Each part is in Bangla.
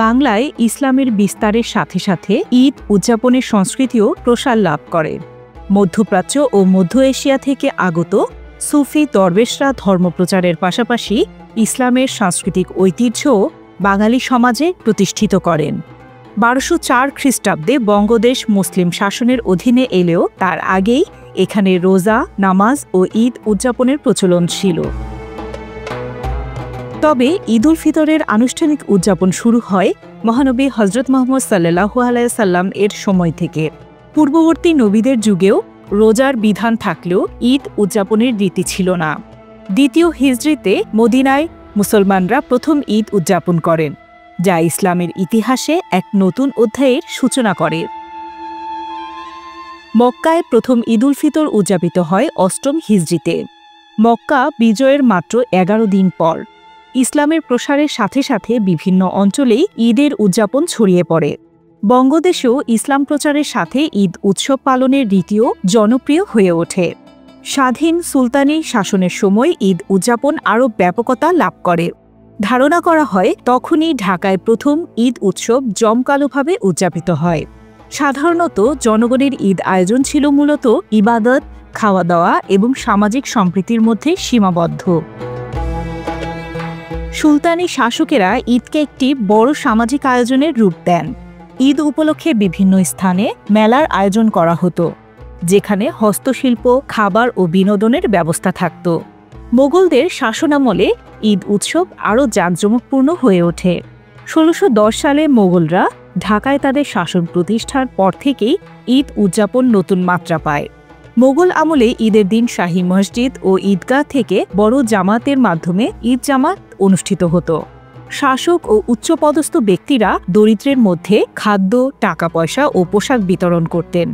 বাংলায় ইসলামের বিস্তারের সাথে সাথে ঈদ উদযাপনের সংস্কৃতিও প্রসার লাভ করে। মধ্যপ্রাচ্য ও মধ্য এশিয়া থেকে আগত সুফি দরবেশরা ধর্মপ্রচারের পাশাপাশি ইসলামের সাংস্কৃতিক ঐতিহ্যও বাঙালি সমাজে প্রতিষ্ঠিত করেন। 1204 খ্রিস্টাব্দে বঙ্গদেশ মুসলিম শাসনের অধীনে এলেও তার আগেই এখানে রোজা, নামাজ ও ঈদ উদযাপনের প্রচলন ছিল। তবে ঈদ উল ফিতরের আনুষ্ঠানিক উদযাপন শুরু হয় মহানবী হজরত মুহাম্মদ সাল্লাল্লাহু আলাইহি সাল্লাম এর সময় থেকে। পূর্ববর্তী নবীদের যুগেও রোজার বিধান থাকলেও ঈদ উদযাপনের রীতি ছিল না। দ্বিতীয় হিজরিতে মদিনায় মুসলমানরা প্রথম ঈদ উদযাপন করেন, যা ইসলামের ইতিহাসে এক নতুন অধ্যায়ের সূচনা করে। মক্কায় প্রথম ঈদ উল ফিতর উদযাপিত হয় অষ্টম হিজরিতে। মক্কা বিজয়ের মাত্র 11 দিন পর। ইসলামের প্রসারের সাথে সাথে বিভিন্ন অঞ্চলেই ঈদের উদযাপন ছড়িয়ে পড়ে। বঙ্গদেশেও ইসলাম প্রচারের সাথে ঈদ উৎসব পালনের রীতিও জনপ্রিয় হয়ে ওঠে। স্বাধীন সুলতানি শাসনের সময় ঈদ উদযাপন আরও ব্যাপকতা লাভ করে। ধারণা করা হয় তখনই ঢাকায় প্রথম ঈদ উৎসব জমকালোভাবে উদযাপিত হয়। সাধারণত জনগণের ঈদ আয়োজন ছিল মূলত ইবাদত, খাওয়া দাওয়া এবং সামাজিক সম্প্রীতির মধ্যে সীমাবদ্ধ। সুলতানি শাসকেরা ঈদকে একটি বড় সামাজিক আয়োজনের রূপ দেন। ঈদ উপলক্ষে বিভিন্ন স্থানে মেলার আয়োজন করা হতো, যেখানে হস্তশিল্প, খাবার ও বিনোদনের ব্যবস্থা থাকত। মোগলদের শাসনামলে ঈদ উৎসব আরও জাঁকজমকপূর্ণ হয়ে ওঠে। 1610 সালে মোগলরা ঢাকায় তাদের শাসন প্রতিষ্ঠার পর থেকেই ঈদ উদযাপন নতুন মাত্রা পায়। মোগল আমলে ঈদের দিন শাহী মসজিদ ও ঈদগাহ থেকে বড় জামাতের মাধ্যমে ঈদ জামাত অনুষ্ঠিত হতো। শাসক ও উচ্চপদস্থ ব্যক্তিরা দরিদ্রের মধ্যে খাদ্য, টাকা পয়সা ও পোশাক বিতরণ করতেন,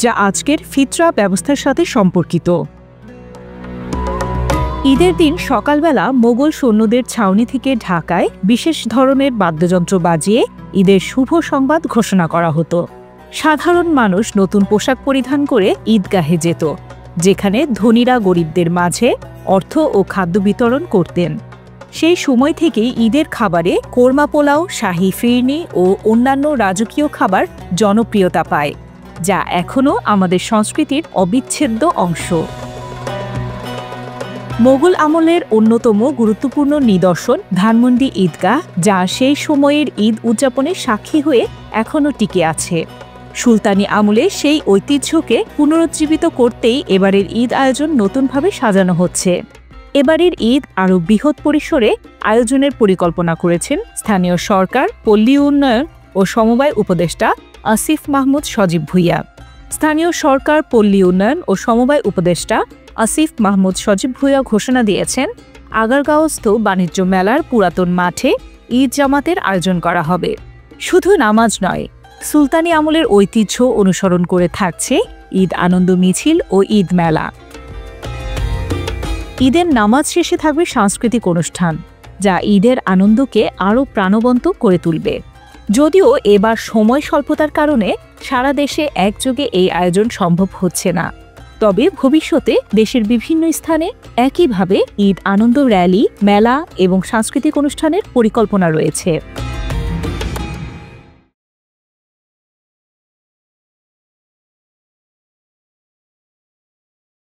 যা আজকের ফিতরা ব্যবস্থার সাথে সম্পর্কিত। ঈদের দিন সকালবেলা মোগল সৈন্যদের ছাউনি থেকে ঢাকায় বিশেষ ধরনের বাদ্যযন্ত্র বাজিয়ে ঈদের শুভ সংবাদ ঘোষণা করা হতো। সাধারণ মানুষ নতুন পোশাক পরিধান করে ঈদগাহে যেত, যেখানে ধনীরা গরিবদের মাঝে অর্থ ও খাদ্য বিতরণ করতেন। সেই সময় থেকেই ঈদের খাবারে কোরমা পোলাও, শাহী ফিরনি ও অন্যান্য রাজকীয় খাবার জনপ্রিয়তা পায়, যা এখনও আমাদের সংস্কৃতির অবিচ্ছেদ্য অংশ। মোগল আমলের অন্যতম গুরুত্বপূর্ণ নিদর্শন ধানমন্ডি ঈদগাহ, যা সেই সময়ের ঈদ উদযাপনের সাক্ষী হয়ে এখনও টিকে আছে। সুলতানি আমলে সেই ঐতিহ্যকে পুনরুজ্জীবিত করতেই এবারের ঈদ আয়োজন নতুনভাবে সাজানো হচ্ছে। এবারের ঈদ আরও বৃহৎ পরিসরে আয়োজনের পরিকল্পনা করেছেন স্থানীয় সরকার, পল্লী উন্নয়ন ও সমবায় উপদেষ্টা আসিফ মাহমুদ সজীব ভুঁইয়া। স্থানীয় সরকার, পল্লী উন্নয়ন ও সমবায় উপদেষ্টা আসিফ মাহমুদ সজীব ভুঁইয়া ঘোষণা দিয়েছেন, আগারগাঁওস্থ বাণিজ্য মেলার পুরাতন মাঠে ঈদ জামাতের আয়োজন করা হবে। শুধু নামাজ নয়, সুলতানি আমলের ঐতিহ্য অনুসরণ করে থাকছে ঈদ আনন্দ মিছিল ও ঈদ মেলা। ঈদের নামাজ শেষে থাকবে সাংস্কৃতিক অনুষ্ঠান, যা ঈদের আনন্দকে আরও প্রাণবন্ত করে তুলবে। যদিও এবার সময় স্বল্পতার কারণে সারা দেশে একযোগে এই আয়োজন সম্ভব হচ্ছে না, তবে ভবিষ্যতে দেশের বিভিন্ন স্থানে একইভাবে ঈদ আনন্দ র্যালি, মেলা এবং সাংস্কৃতিক অনুষ্ঠানের পরিকল্পনা রয়েছে।